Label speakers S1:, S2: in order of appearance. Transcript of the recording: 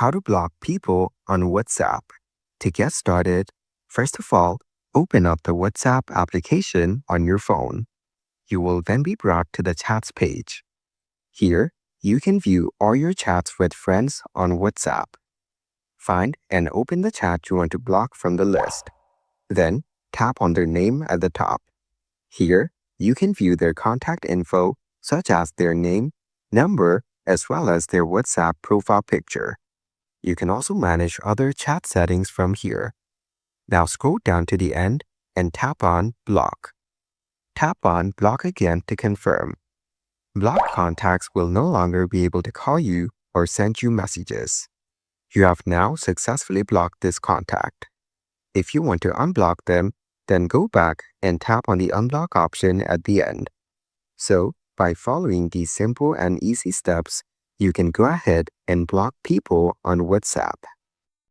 S1: How to block people on WhatsApp. To get started, first of all, open up the WhatsApp application on your phone. You will then be brought to the chats page. Here, you can view all your chats with friends on WhatsApp. Find and open the chat you want to block from the list. Then, tap on their name at the top. Here, you can view their contact info, such as their name, number, as well as their WhatsApp profile picture. You can also manage other chat settings from here. Now scroll down to the end and tap on Block. Tap on Block again to confirm. Blocked contacts will no longer be able to call you or send you messages. You have now successfully blocked this contact. If you want to unblock them, then go back and tap on the unblock option at the end. So, by following these simple and easy steps, you can go ahead and block people on WhatsApp.